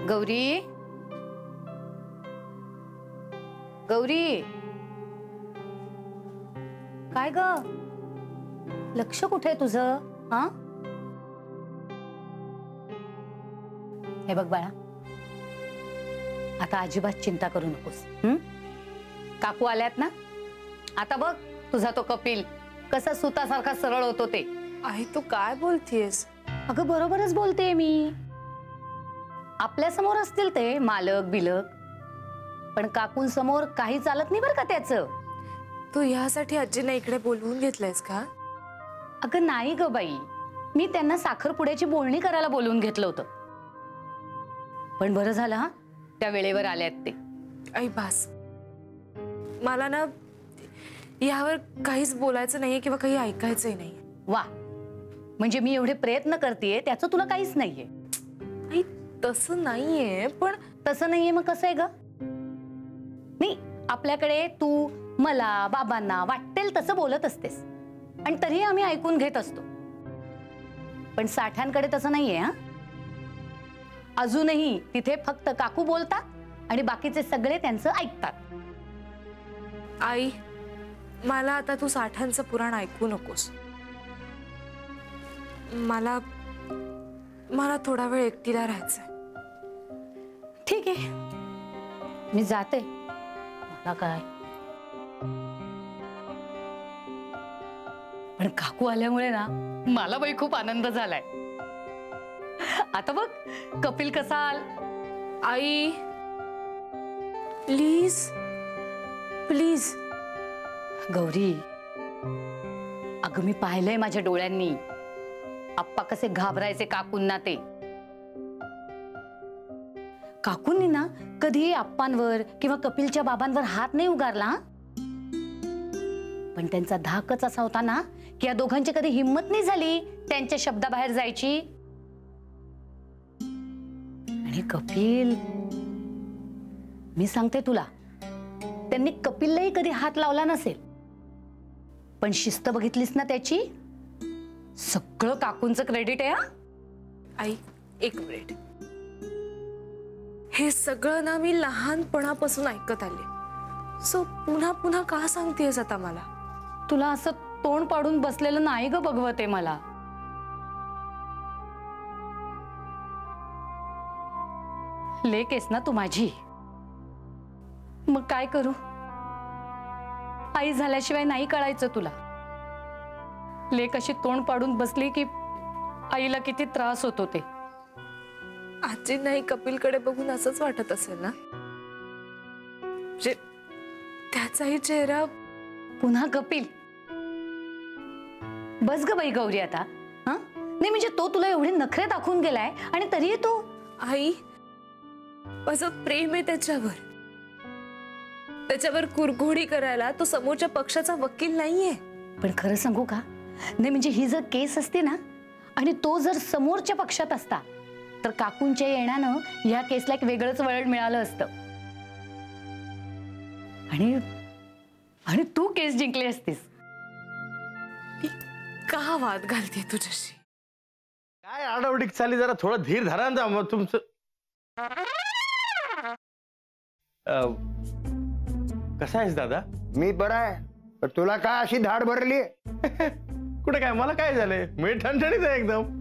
गौरी, गौरी, काय ग? लक्ष कुठे आहे तुझं? हा, हे बघ बाळा, आता अजिबात चिंता करू नकोस. काकू आल्यात ना, आता बघ तुझा तो कपिल कसा सुतासारखा सरळ होतो ते. आई तू काय बोलतीयस? अगं बरोबरच बोलते मी. आपल्या समोर असतील ते मालक बिलक, पण काकूंसमोर काही चालत नाही बरं का त्याचं. तू यासाठी आजींना इकडे बोलवून घेतलंयस का? अगं नाही ग बाई, मी त्यांना साखरपुड्याची बोलणी करायला बोलवून घेतलं होतं. पण बरं झालं हा, त्या वेळेवर आल्यात ते. आई बास, मला ना यावर काहीच बोलायचं नाहीये किंवा काही ऐकायचंही नाही. वा, म्हणजे मी एवढे प्रयत्न करतेय त्याचं तुला काहीच नाहीये. आई तसं नाहीये. पण तसं नाहीये मग कसं आहे ग? नाही, आपल्याकडे तू मला बाबांना वाटेल तसं बोलत असतेस आणि तरी आम्ही ऐकून घेत असतो. पण साठ्यांकडे तसं नाहीये. हा, अजूनही तिथे फक्त काकू बोलतात आणि बाकीचे सगळे त्यांचं ऐकतात. आई मला आता तू साठ्यांचं पुराण ऐकू नकोस. मला मला थोडा वेळ एकटीला राहायचंय. ठीक आहे, मी जाते. मला काय, पण काकू आल्यामुळे ना मला बाई खूप आनंद झालाय. आता बघ कपिल कसा आल. आई प्लीज प्लीज. गौरी, अगं मी पाहिलंय माझ्या डोळ्यांनी आप्पा कसे घाबरायचे काकूंना. ते काकूंनी ना कधी आप्पांवर किंवा कपिलच्या बाबांवर हात नाही उगारला. पण त्यांचा धाकच असा होता ना की या दोघांची कधी हिम्मत नाही झाली त्यांच्या शब्दाबाहेर जायची. आणि कपिल, मी सांगते तुला, त्यांनी कपिललाही कधी हात लावला नसेल. पण शिस्त बघितलीस ना त्याची, सगळं काकूंचं क्रेडिट आहे. आई एक मिनिट, हे सगळं ना मी लहानपणापासून ऐकत आले. सो पुन्हा पुन्हा का सांगतेस आता मला? तुला असं तोंड पाडून बसलेलं नाही ग बघवते मला. लेक आहेस ना तू माझी, मग काय करू? आई झाल्याशिवाय नाही कळायचं तुला. लेक अशी तोंड पाडून बसली की आईला किती त्रास होतो ते. आजी नाही कपिलकडे बघून असंच वाटत असेल ना, जे त्याचाही चेहरा. पुन्हा कपिल, बस ग बाई गौरी आता. हा, नाही म्हणजे तो तुला एवढे नखरे दाखवून गेलाय आणि तरीही तू. आई माझं प्रेम आहे त्याच्यावर. त्याच्यावर कुरघोडी करायला तो समोरच्या पक्षाचा वकील नाहीये. पण खरं सांगू का, नाही म्हणजे ही जर केस असते ना आणि तो जर समोरच्या पक्षात असता तर काकूंच्या येण्यानं या केसला एक वेगळंच वळण मिळालं असतं आणि तू केस जिंकली असतीस. का वाद घालते तुझ्याशी? काय आडावडीक चाली, जरा थोडं धीर धरा ना. मग तुमचं कसा आहेस दादा? मी बरा आहे, पण तुला काय अशी धाड भरली? कुठे काय, मला काय झालंय? मी ठणठणीत आहे एकदम.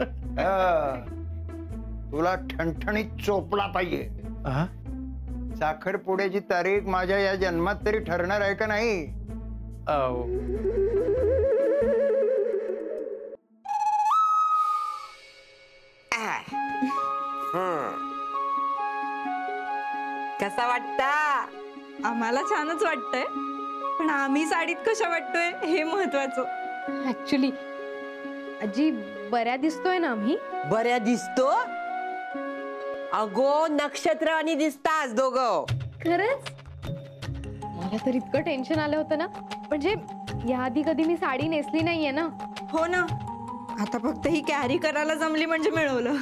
तुला ठणठणीत चोपला पाहिजे. साखरपुड्याची तारीख माझ्या या जन्मात तरी ठरणार आहे का नाही? कसा वाटता? आम्हाला छानच वाटतंय, पण आम्ही साडीत कशा वाटतोय हे महत्वाचं. ऍक्च्युली आजी बऱ्या दिसतोय ना आम्ही? बऱ्या दिसतो? अगो नक्षत्र आणि दिसतास दोघं. खरंच? मला तर इतकं टेन्शन आलं होतं ना, म्हणजे याआधी कधी मी साडी नेसली नाहीये ना. हो ना, आता फक्त ही कॅरी करायला जमली म्हणजे मिळवलं.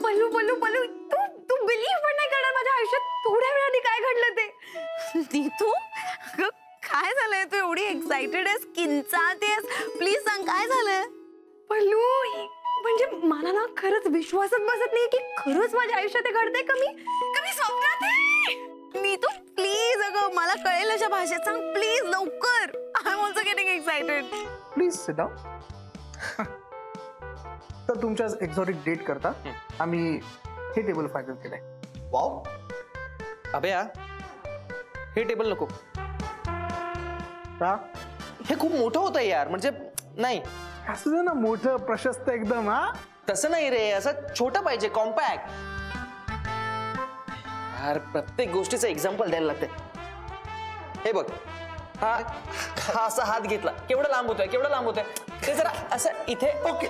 पल्लू पल्लू पल्लू, तू बिलीव्ह पण नाही करणार माझ्या आयुष्यात थोड्या वेळाने काय घडलं ते. ती तू काय झालंय? तू एवढी एवढी एक्साइटेड आहेस, किंचाळतेस, प्लीज सांग काय झालंय? पल्लू म्हणजे मला ना खरंच विश्वासच बसत नाही की खरंच माझ्या आयुष्यात हे घडतंय. कमी स्वप्नात आहे. नीतू प्लीज अगं मला कळेल अशा भाषेत सांग प्लीज लवकर. I am also getting excited. Please sit down. तर तुमच्या एक्झॉटिक डेट करता आम्ही हे टेबल फायनल केलंय. वाव अभया, हे टेबल नको. का? हे खूप मोठं होतं यार, म्हणजे नाही असं ना मोठं प्रशस्त एकदम. हा तसं नाही रे, असं छोटं पाहिजे, कॉम्पॅक्ट. यार प्रत्येक गोष्टीचं एक्झाम्पल द्यायला लागते. हे बघ, हा असा हात घेतला, केवढं लांब होतोय, केवढं लांब होतोय. ते जरा असं इथे. ओके